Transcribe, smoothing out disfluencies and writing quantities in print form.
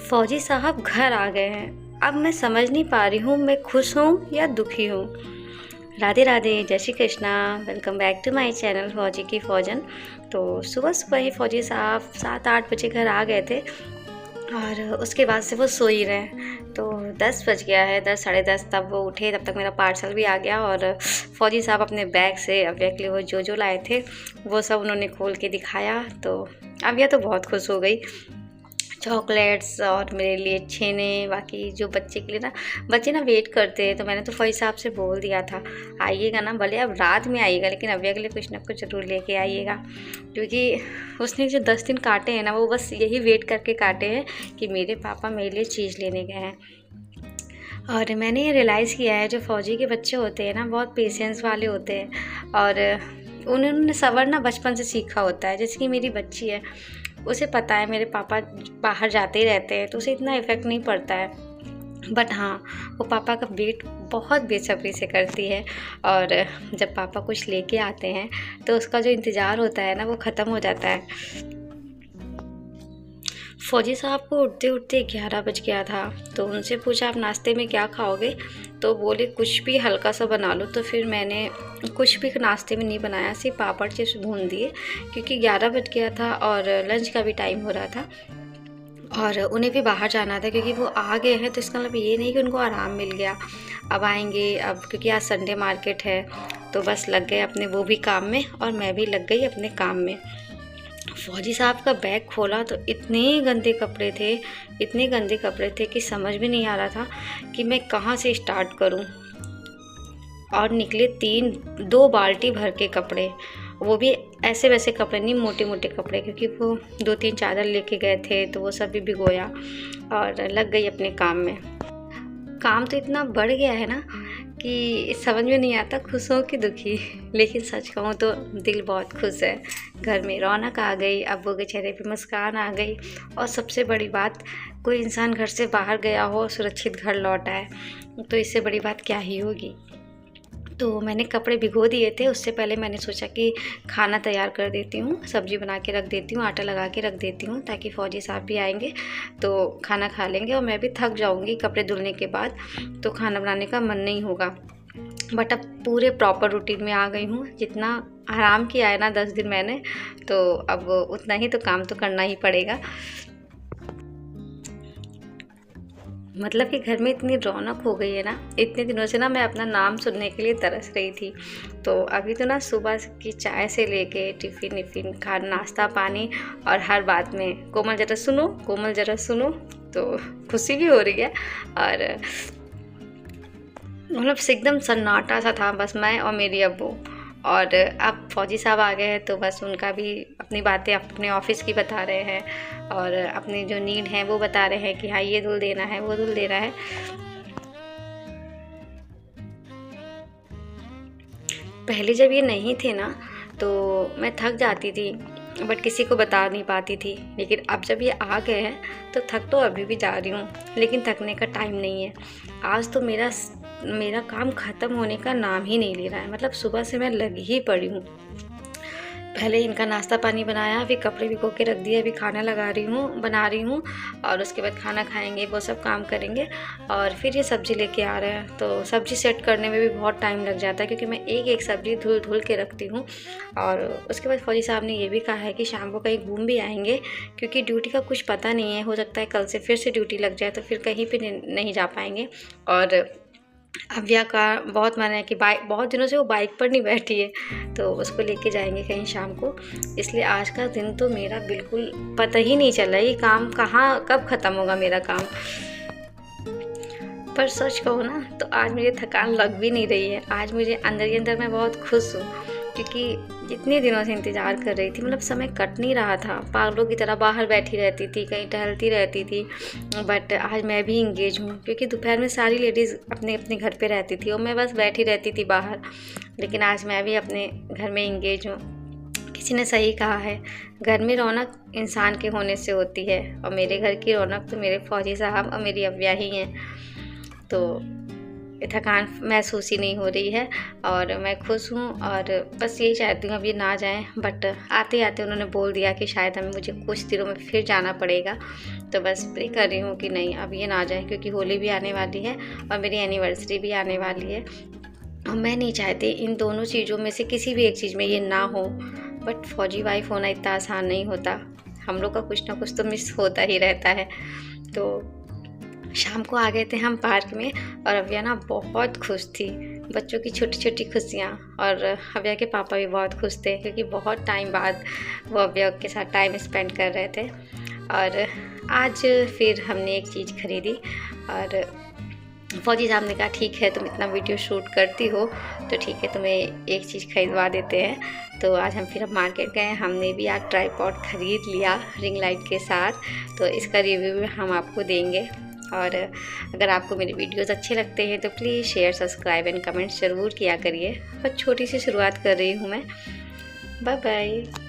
फौजी साहब घर आ गए हैं। अब मैं समझ नहीं पा रही हूँ मैं खुश हूँ या दुखी हूँ। राधे राधे, जय Shri Krishna. Welcome back to my channel Fauji ki फौजन। तो सुबह सुबह ही फौजी साहब 7-8 बजे घर आ गए थे और उसके बाद से वो सो ही रहे। तो 10 बज गया है, 10 साढ़े 10 तब वो उठे। तब तक मेरा पार्सल भी आ गया और फौजी साहब अपने बैग से अव्या के लिए वो जो लाए थे वो सब उन्होंने खोल के दिखाया। तो अव्या तो बहुत खुश हो गई। चॉकलेट्स और मेरे लिए छेने, बाकी जो बच्चे के लिए ना, बच्चे ना वेट करते हैं। तो मैंने तो फौजी साहब से बोल दिया था आइएगा ना, भले अब रात में आइएगा लेकिन अव्या के लिए कुछ ना कुछ ज़रूर लेके आइएगा। क्योंकि उसने जो 10 दिन काटे हैं ना, वो बस यही वेट करके काटे हैं कि मेरे पापा मेरे लिए चीज़ लेने गए हैं। और मैंने ये रियलाइज़ किया है जो फ़ौजी के बच्चे होते हैं ना, बहुत पेशेंस वाले होते हैं और उन्होंने सब्र ना बचपन से सीखा होता है। जैसे कि मेरी बच्ची है, उसे पता है मेरे पापा बाहर जाते ही रहते हैं तो उसे इतना इफ़ेक्ट नहीं पड़ता है। बट हाँ, वो पापा का वेट बहुत बेसब्री से करती है और जब पापा कुछ लेके आते हैं तो उसका जो इंतज़ार होता है ना, वो ख़त्म हो जाता है। फौजी साहब को उठते उठते 11 बज गया था। तो उनसे पूछा आप नाश्ते में क्या खाओगे, तो बोले कुछ भी हल्का सा बना लो। तो फिर मैंने कुछ भी नाश्ते में नहीं बनाया, सिर्फ पापड़ चिप्स भून दिए क्योंकि 11 बज गया था और लंच का भी टाइम हो रहा था और उन्हें भी बाहर जाना था क्योंकि वो आ गए हैं। तो इसका मतलब ये नहीं कि उनको आराम मिल गया, अब आएंगे। अब क्योंकि आज संडे मार्केट है तो बस लग गए अपने वो भी काम में और मैं भी लग गई अपने काम में। फौजी साहब का बैग खोला तो इतने गंदे कपड़े थे कि समझ भी नहीं आ रहा था कि मैं कहाँ से स्टार्ट करूँ। और निकले 2 बाल्टी भर के कपड़े, वो भी ऐसे वैसे कपड़े नहीं, मोटे मोटे कपड़े, क्योंकि वो 2-3 चादर लेके गए थे तो वो सब भी भिगोया और लग गई अपने काम में। काम तो इतना बढ़ गया है ना कि समझ में नहीं आता खुश हो कि दुखी। लेकिन सच कहूँ तो दिल बहुत खुश है। घर में रौनक आ गई, अब्बू के चेहरे पे मुस्कान आ गई और सबसे बड़ी बात, कोई इंसान घर से बाहर गया हो सुरक्षित घर लौटा है, तो इससे बड़ी बात क्या ही होगी। तो मैंने कपड़े भिगो दिए थे। उससे पहले मैंने सोचा कि खाना तैयार कर देती हूँ, सब्ज़ी बना के रख देती हूँ, आटा लगा के रख देती हूँ ताकि फ़ौजी साहब भी आएंगे तो खाना खा लेंगे और मैं भी थक जाऊँगी कपड़े धुलने के बाद, तो खाना बनाने का मन नहीं होगा। बट अब पूरे प्रॉपर रूटीन में आ गई हूँ। जितना आराम किया है ना 10 दिन मैंने, तो अब उतना ही तो काम तो करना ही पड़ेगा। मतलब कि घर में इतनी रौनक हो गई है ना, इतने दिनों से ना मैं अपना नाम सुनने के लिए तरस रही थी। तो अभी तो ना सुबह की चाय से लेके टिफ़िन खाना, नाश्ता पानी और हर बात में कोमल ज़रा सुनो, कोमल ज़रा सुनो, तो खुशी भी हो रही है। और मतलब एकदम सन्नाटा सा था, बस मैं और मेरी अब्बू। और अब फौजी साहब आ गए हैं तो बस उनका भी अपनी बातें अपने ऑफिस की बता रहे हैं और अपनी जो नीड है वो बता रहे हैं कि हाँ ये धुल देना है, वो धुल देना है। पहले जब ये नहीं थे ना तो मैं थक जाती थी बट किसी को बता नहीं पाती थी। लेकिन अब जब ये आ गए हैं तो थक तो अभी भी जा रही हूँ, लेकिन थकने का टाइम नहीं है। आज तो मेरा काम ख़त्म होने का नाम ही नहीं ले रहा है। मतलब सुबह से मैं लगी ही पड़ी हूँ। पहले इनका नाश्ता पानी बनाया, फिर कपड़े भिगो के रख दिए, अभी खाना बना रही हूँ और उसके बाद खाना खाएंगे, वो सब काम करेंगे और फिर ये सब्ज़ी लेके आ रहे हैं। तो सब्ज़ी सेट करने में भी बहुत टाइम लग जाता है क्योंकि मैं एक सब्ज़ी धुल के रखती हूँ। और उसके बाद फौजी साहब ने ये भी कहा है कि शाम को कहीं घूम भी आएंगे क्योंकि ड्यूटी का कुछ पता नहीं है, हो सकता है कल से फिर से ड्यूटी लग जाए तो फिर कहीं पर नहीं जा पाएंगे। और अव्या का बहुत मन है कि बहुत दिनों से वो बाइक पर नहीं बैठी है, तो उसको लेके जाएंगे कहीं शाम को। इसलिए आज का दिन तो मेरा बिल्कुल पता ही नहीं चला ये काम कहाँ कब ख़त्म होगा मेरा काम। पर सच कहो ना तो आज मुझे थकान लग भी नहीं रही है। आज मुझे अंदर ही अंदर मैं बहुत खुश हूँ क्योंकि इतने दिनों से इंतज़ार कर रही थी। मतलब समय कट नहीं रहा था, पागलों की तरह बाहर बैठी रहती थी, कहीं टहलती रहती थी। बट आज मैं भी इंगेज हूँ क्योंकि दोपहर में सारी लेडीज़ अपने अपने घर पे रहती थी और मैं बस बैठी रहती थी बाहर। लेकिन आज मैं भी अपने घर में इंगेज हूँ। किसी ने सही कहा है, घर में रौनक इंसान के होने से होती है और मेरे घर की रौनक तो मेरे फौजी साहब और मेरी अव्या ही हैं। तो थकान महसूस ही नहीं हो रही है और मैं खुश हूँ। और बस यही चाहती हूँ अब ये ना जाएँ, बट आते आते उन्होंने बोल दिया कि शायद हमें मुझे कुछ दिनों में फिर जाना पड़ेगा। तो बस प्रे कर रही हूँ कि नहीं अब ये ना जाए, क्योंकि होली भी आने वाली है और मेरी एनिवर्सरी भी आने वाली है और मैं नहीं चाहती इन दोनों चीज़ों में से किसी भी एक चीज़ में ये ना हो। बट फौजी वाइफ होना इतना आसान नहीं होता, हम लोग का कुछ ना कुछ तो मिस होता ही रहता है। तो शाम को आ गए थे हम पार्क में और अव्या ना बहुत खुश थी, बच्चों की छोटी छोटी खुशियाँ। और अव्या के पापा भी बहुत खुश थे क्योंकि बहुत टाइम बाद वो अव्या के साथ टाइम स्पेंड कर रहे थे। और आज फिर हमने एक चीज़ खरीदी और फौजी साहब ने कहा ठीक है तुम इतना वीडियो शूट करती हो तो ठीक है तुम्हें एक चीज़ खरीदवा देते हैं। तो आज हम फिर अब मार्केट गए, हमने भी आज ट्राइपॉड ख़रीद लिया रिंग लाइट के साथ। तो इसका रिव्यू भी हम आपको देंगे। और अगर आपको मेरे वीडियोस अच्छे लगते हैं तो please share, subscribe and comments ज़रूर किया करिए। बस छोटी सी शुरुआत कर रही हूँ मैं। Bye bye.